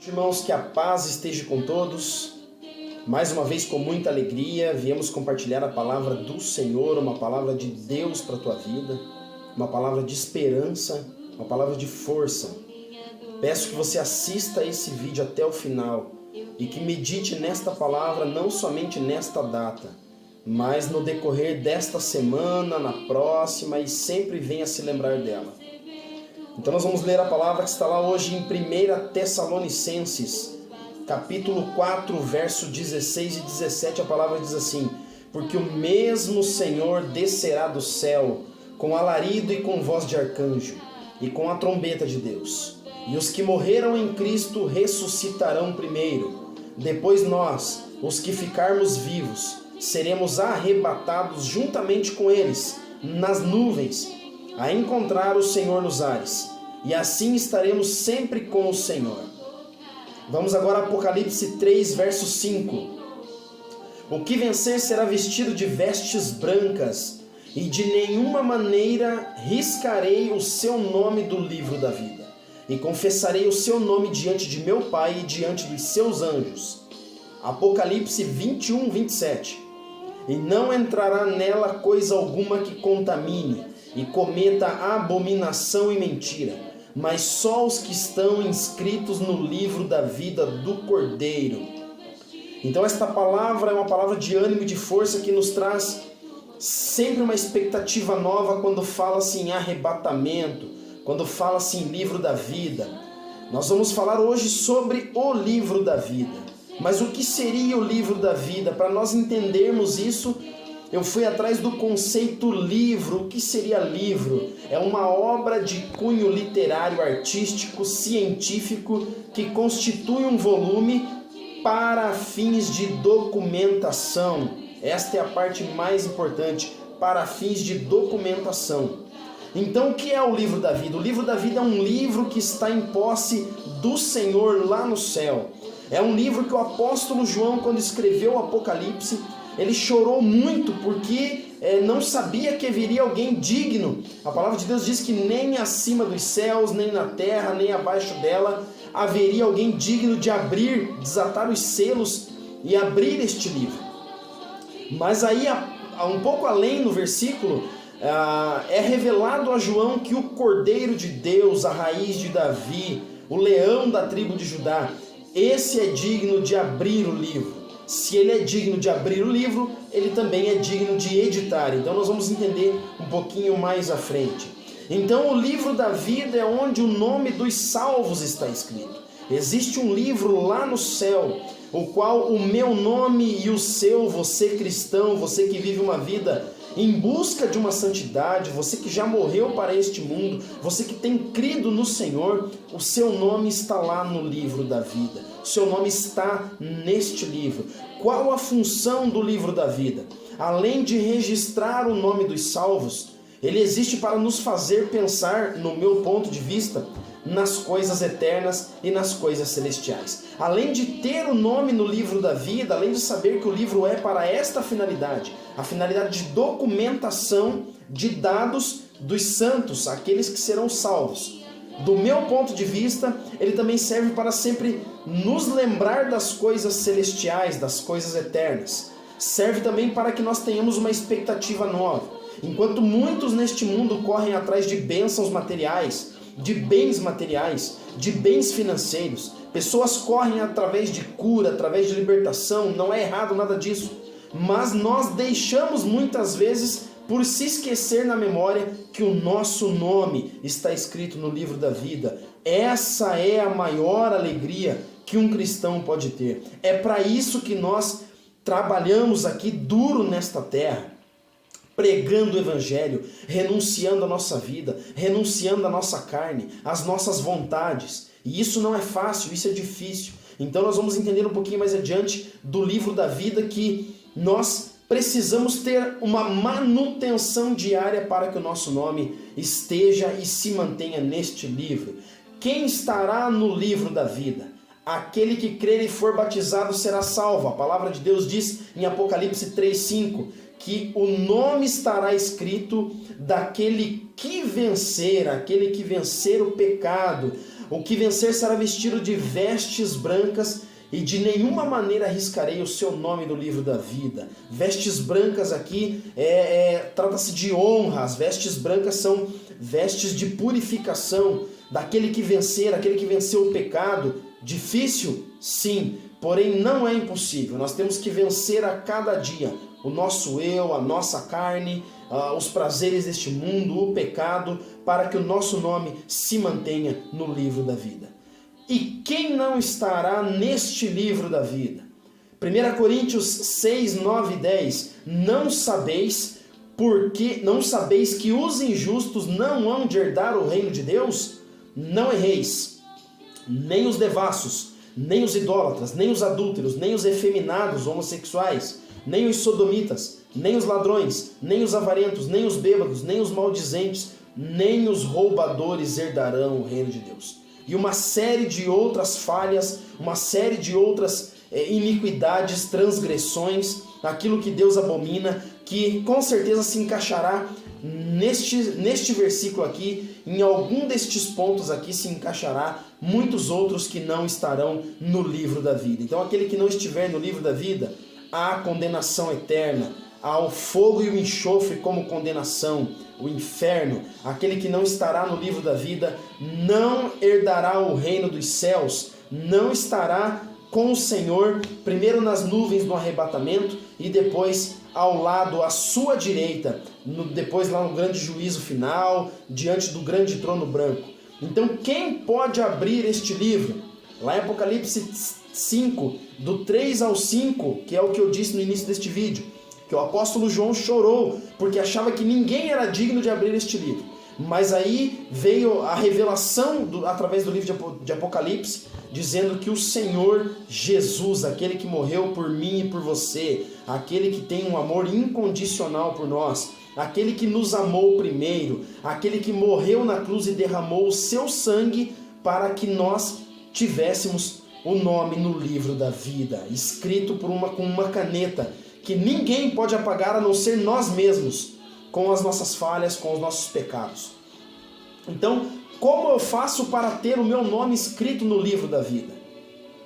Irmãos, que a paz esteja com todos. Mais uma vez, com muita alegria, viemos compartilhar a palavra do Senhor, uma palavra de Deus para a tua vida, uma palavra de esperança, uma palavra de força. Peço que você assista esse vídeo até o final e que medite nesta palavra não somente nesta data, mas no decorrer desta semana, na próxima, e sempre venha se lembrar dela. Então nós vamos ler a palavra que está lá hoje em 1 Tessalonicenses, capítulo 4, verso 16 e 17. A palavra diz assim: porque o mesmo Senhor descerá do céu com alarido e com voz de arcanjo e com a trombeta de Deus. E os que morreram em Cristo ressuscitarão primeiro. Depois nós, os que ficarmos vivos, seremos arrebatados juntamente com eles nas nuvens, a encontrar o Senhor nos ares, e assim estaremos sempre com o Senhor. Vamos agora a Apocalipse 3, verso 5. O que vencer será vestido de vestes brancas, e de nenhuma maneira riscarei o seu nome do livro da vida, e confessarei o seu nome diante de meu Pai e diante dos seus anjos. Apocalipse 21, 27. E não entrará nela coisa alguma que contamine, e cometa abominação e mentira, mas só os que estão inscritos no livro da vida do Cordeiro. Então esta palavra é uma palavra de ânimo e de força que nos traz sempre uma expectativa nova quando fala-se em arrebatamento, quando fala-se em livro da vida. Nós vamos falar hoje sobre o livro da vida. Mas o que seria o livro da vida? Para nós entendermos isso, eu fui atrás do conceito livro. O que seria livro? É uma obra de cunho literário, artístico, científico, que constitui um volume para fins de documentação. Esta é a parte mais importante, para fins de documentação. Então, o que é o livro da vida? O livro da vida é um livro que está em posse do Senhor lá no céu. É um livro que o apóstolo João, quando escreveu o Apocalipse, ele chorou muito porque não sabia que viria alguém digno. A palavra de Deus diz que nem acima dos céus, nem na terra, nem abaixo dela, haveria alguém digno de abrir, desatar os selos e abrir este livro. Mas aí, um pouco além no versículo, é revelado a João que o Cordeiro de Deus, a raiz de Davi, o leão da tribo de Judá, esse é digno de abrir o livro. Se ele é digno de abrir o livro, ele também é digno de editar. Então nós vamos entender um pouquinho mais à frente. Então o livro da vida é onde o nome dos salvos está escrito. Existe um livro lá no céu, o qual o meu nome e o seu, você cristão, você que vive uma vida em busca de uma santidade, você que já morreu para este mundo, você que tem crido no Senhor, o seu nome está lá no livro da vida. O seu nome está neste livro. Qual a função do livro da vida? Além de registrar o nome dos salvos, ele existe para nos fazer pensar, no meu ponto de vista, nas coisas eternas e nas coisas celestiais. Além de ter o nome no livro da vida, além de saber que o livro é para esta finalidade, a finalidade de documentação de dados dos santos, aqueles que serão salvos. Do meu ponto de vista, ele também serve para sempre nos lembrar das coisas celestiais, das coisas eternas. Serve também para que nós tenhamos uma expectativa nova. Enquanto muitos neste mundo correm atrás de bênçãos materiais, de bens materiais, de bens financeiros, pessoas correm através de cura, através de libertação, não é errado nada disso, mas nós deixamos muitas vezes por se esquecer na memória que o nosso nome está escrito no livro da vida. Essa é a maior alegria que um cristão pode ter. É para isso que nós trabalhamos aqui duro nesta terra, pregando o Evangelho, renunciando a nossa vida, renunciando a nossa carne, as nossas vontades. E isso não é fácil, isso é difícil. Então nós vamos entender um pouquinho mais adiante do livro da vida que nós precisamos ter uma manutenção diária para que o nosso nome esteja e se mantenha neste livro. Quem estará no livro da vida? Aquele que crer e for batizado será salvo. A palavra de Deus diz em Apocalipse 3:5 que o nome estará escrito daquele que vencer, aquele que vencer o pecado, O que vencer será vestido de vestes brancas e de nenhuma maneira arriscarei o seu nome do livro da vida. Vestes brancas aqui trata-se de honra. As vestes brancas são vestes de purificação daquele que vencer, aquele que venceu o pecado. Difícil? Sim, porém não é impossível. Nós temos que vencer a cada dia o nosso eu, a nossa carne, os prazeres deste mundo, o pecado, para que o nosso nome se mantenha no livro da vida. E quem não estará neste livro da vida? 1 Coríntios 6, 9 e 10. Não sabeis que os injustos não hão de herdar o reino de Deus? Não erreis, nem os devassos, nem os idólatras, nem os adúlteros, nem os efeminados homossexuais, nem os sodomitas, nem os ladrões, nem os avarentos, nem os bêbados, nem os maldizentes, nem os roubadores herdarão o reino de Deus. E uma série de outras falhas, uma série de outras iniquidades, transgressões, aquilo que Deus abomina, que com certeza se encaixará neste versículo aqui, em algum destes pontos aqui se encaixará muitos outros que não estarão no livro da vida. Então aquele que não estiver no livro da vida, há condenação eterna, há o fogo e o enxofre como condenação, o inferno. Aquele que não estará no livro da vida não herdará o reino dos céus, não estará com o Senhor, primeiro nas nuvens no arrebatamento e depois ao lado, à sua direita, depois lá no grande juízo final, diante do grande trono branco. Então quem pode abrir este livro? Lá em Apocalipse 5, do 3 ao 5, que é o que eu disse no início deste vídeo, que o apóstolo João chorou, porque achava que ninguém era digno de abrir este livro. Mas aí veio a revelação através do livro de Apocalipse, dizendo que o Senhor Jesus, aquele que morreu por mim e por você, aquele que tem um amor incondicional por nós, aquele que nos amou primeiro, aquele que morreu na cruz e derramou o seu sangue para que nós tivéssemos o nome no livro da vida, escrito com uma caneta, que ninguém pode apagar a não ser nós mesmos, com as nossas falhas, com os nossos pecados. Então, como eu faço para ter o meu nome escrito no livro da vida?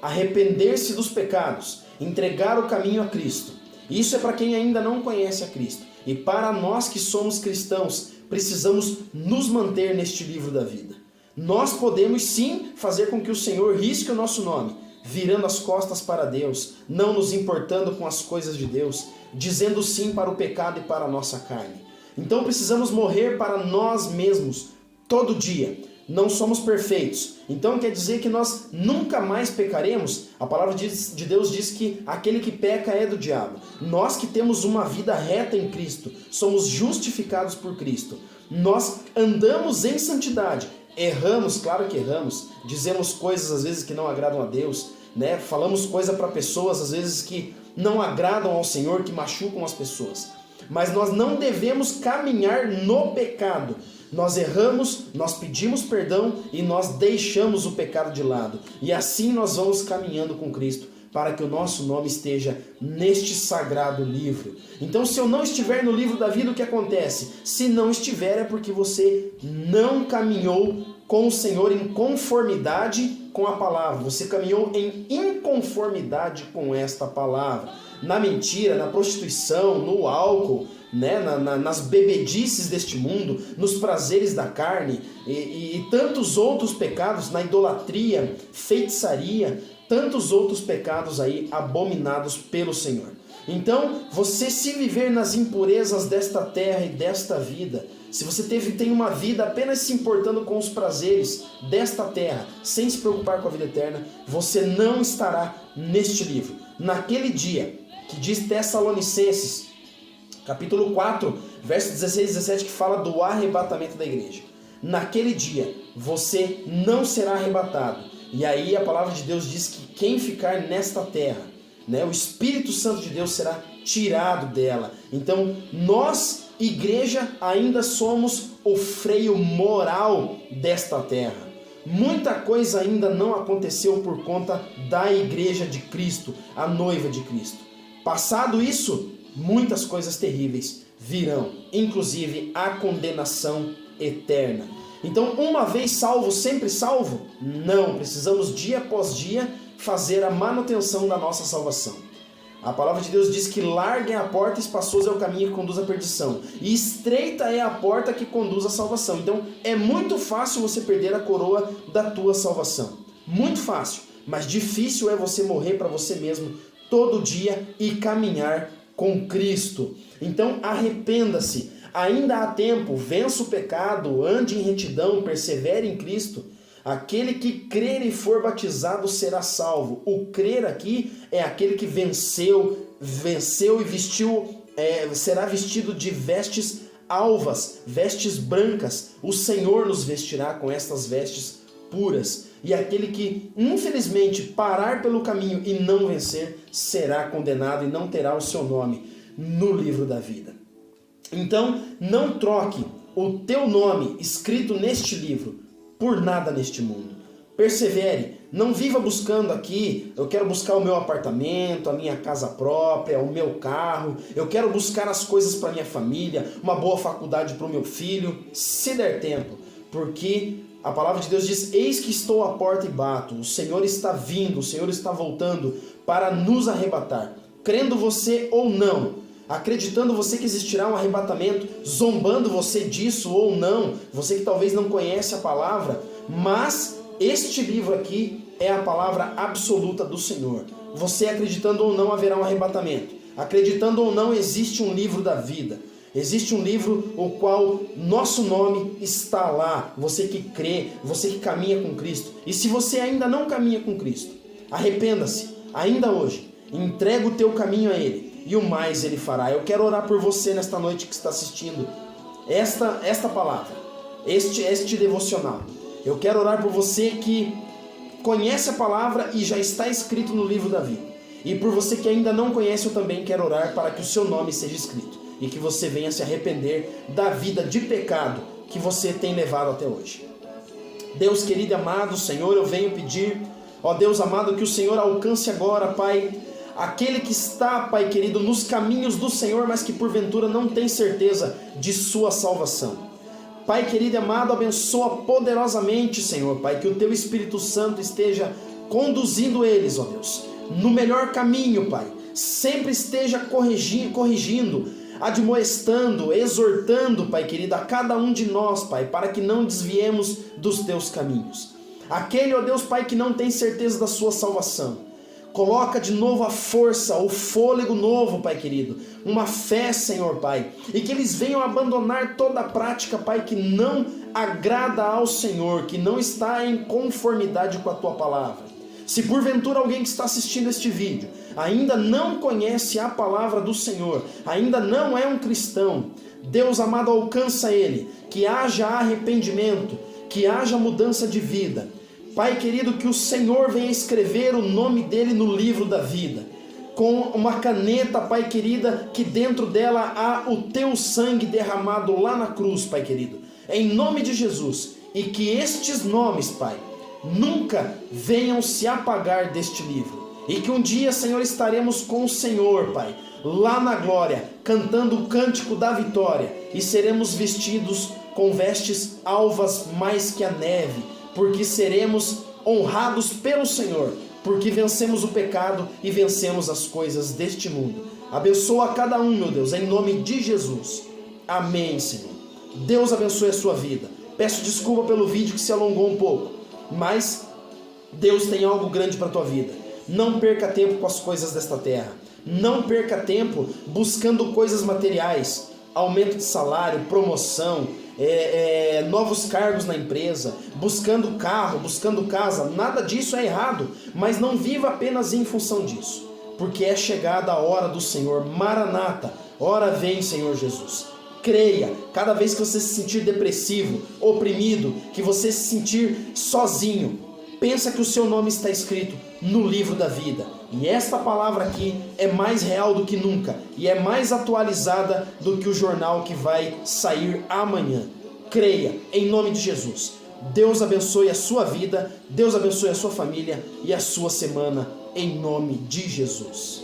Arrepender-se dos pecados, entregar o caminho a Cristo. Isso é para quem ainda não conhece a Cristo. E para nós que somos cristãos, precisamos nos manter neste livro da vida. Nós podemos sim fazer com que o Senhor risque o nosso nome, virando as costas para Deus, não nos importando com as coisas de Deus, dizendo sim para o pecado e para a nossa carne. Então precisamos morrer para nós mesmos todo dia. Não somos perfeitos. Então quer dizer que nós nunca mais pecaremos? A palavra de Deus diz que aquele que peca é do diabo. Nós que temos uma vida reta em Cristo, somos justificados por Cristo. Nós andamos em santidade. Erramos, claro que erramos. Dizemos coisas às vezes que não agradam a Deus, né? Falamos coisa para pessoas às vezes que não agradam ao Senhor, que machucam as pessoas. Mas nós não devemos caminhar no pecado. Nós erramos, nós pedimos perdão e nós deixamos o pecado de lado. E assim nós vamos caminhando com Cristo para que o nosso nome esteja neste sagrado livro. Então, se eu não estiver no livro da vida, o que acontece? Se não estiver, é porque você não caminhou com o Senhor em conformidade com a palavra. Você caminhou em inconformidade com esta palavra. Na mentira, na prostituição, no álcool, né? Nas bebedices deste mundo, nos prazeres da carne e tantos outros pecados, na idolatria, feitiçaria, tantos outros pecados aí abominados pelo Senhor. Então, você se viver nas impurezas desta terra e desta vida, se você tem uma vida apenas se importando com os prazeres desta terra, sem se preocupar com a vida eterna, você não estará neste livro. Naquele dia, que diz Tessalonicenses, capítulo 4, verso 16 e 17, que fala do arrebatamento da igreja. Naquele dia, você não será arrebatado. E aí a palavra de Deus diz que quem ficar nesta terra, né, o Espírito Santo de Deus será tirado dela. Então, nós, igreja, ainda somos o freio moral desta terra. Muita coisa ainda não aconteceu por conta da igreja de Cristo, a noiva de Cristo. Passado isso, muitas coisas terríveis virão, inclusive a condenação eterna. Então, uma vez salvo, sempre salvo? Não, precisamos dia após dia fazer a manutenção da nossa salvação. A palavra de Deus diz que larga é a porta, espaçoso é o caminho que conduz à perdição, e estreita é a porta que conduz à salvação. Então é muito fácil você perder a coroa da tua salvação. Muito fácil, mas difícil é você morrer para você mesmo todo dia e caminhar com Cristo. Então arrependa-se, ainda há tempo, vença o pecado, ande em retidão, persevere em Cristo. Aquele que crer e for batizado será salvo. O crer aqui é aquele que venceu e vestiu, será vestido de vestes alvas, vestes brancas. O Senhor nos vestirá com estas vestes puras. E aquele que, infelizmente, parar pelo caminho e não vencer, será condenado e não terá o seu nome no livro da vida. Então, não troque o teu nome escrito neste livro por nada neste mundo. Persevere, não viva buscando aqui, eu quero buscar o meu apartamento, a minha casa própria, o meu carro, eu quero buscar as coisas para minha família, uma boa faculdade para o meu filho, se der tempo, porque a palavra de Deus diz, eis que estou à porta e bato, o Senhor está vindo, o Senhor está voltando para nos arrebatar, crendo você ou não, acreditando você que existirá um arrebatamento, zombando você disso ou não, você que talvez não conhece a palavra, mas este livro aqui é a palavra absoluta do Senhor. Você acreditando ou não haverá um arrebatamento, acreditando ou não existe um livro da vida, existe um livro o qual nosso nome está lá, você que crê, você que caminha com Cristo. E se você ainda não caminha com Cristo, arrependa-se, ainda hoje, entrega o teu caminho a Ele, e o mais Ele fará. Eu quero orar por você nesta noite que está assistindo esta palavra, este devocional. Eu quero orar por você que conhece a palavra e já está escrito no livro da vida. E por você que ainda não conhece, eu também quero orar para que o seu nome seja escrito e que você venha se arrepender da vida de pecado que você tem levado até hoje. Deus querido e amado, Senhor, eu venho pedir, ó Deus amado, que o Senhor alcance agora, Pai, aquele que está, Pai querido, nos caminhos do Senhor, mas que porventura não tem certeza de sua salvação. Pai querido e amado, abençoa poderosamente, Senhor, Pai, que o Teu Espírito Santo esteja conduzindo eles, ó Deus, no melhor caminho, Pai. Sempre esteja corrigindo, admoestando, exortando, Pai querido, a cada um de nós, Pai, para que não desviemos dos Teus caminhos. Aquele, ó Deus, Pai, que não tem certeza da sua salvação, coloca de novo a força, o fôlego novo, Pai querido, uma fé, Senhor, Pai, e que eles venham abandonar toda a prática, Pai, que não agrada ao Senhor, que não está em conformidade com a Tua palavra. Se porventura alguém que está assistindo este vídeo ainda não conhece a palavra do Senhor, ainda não é um cristão, Deus amado, alcança ele, que haja arrependimento, que haja mudança de vida. Pai querido, que o Senhor venha escrever o nome dele no livro da vida, com uma caneta, Pai querida, que dentro dela há o Teu sangue derramado lá na cruz, Pai querido, em nome de Jesus, e que estes nomes, Pai, nunca venham se apagar deste livro, e que um dia, Senhor, estaremos com o Senhor, Pai, lá na glória, cantando o cântico da vitória, e seremos vestidos com vestes alvas mais que a neve, porque seremos honrados pelo Senhor, porque vencemos o pecado e vencemos as coisas deste mundo. Abençoa cada um, meu Deus, em nome de Jesus. Amém, Senhor. Deus abençoe a sua vida. Peço desculpa pelo vídeo que se alongou um pouco, mas Deus tem algo grande para a tua vida. Não perca tempo com as coisas desta terra. Não perca tempo buscando coisas materiais, aumento de salário, promoção, novos cargos na empresa, buscando carro, buscando casa. Nada disso é errado, mas não viva apenas em função disso, porque é chegada a hora do Senhor. Maranata, hora vem, Senhor Jesus. Creia, cada vez que você se sentir depressivo, oprimido, que você se sentir sozinho, pensa que o seu nome está escrito no livro da vida. E esta palavra aqui é mais real do que nunca e é mais atualizada do que o jornal que vai sair amanhã. Creia, em nome de Jesus. Deus abençoe a sua vida, Deus abençoe a sua família e a sua semana, em nome de Jesus.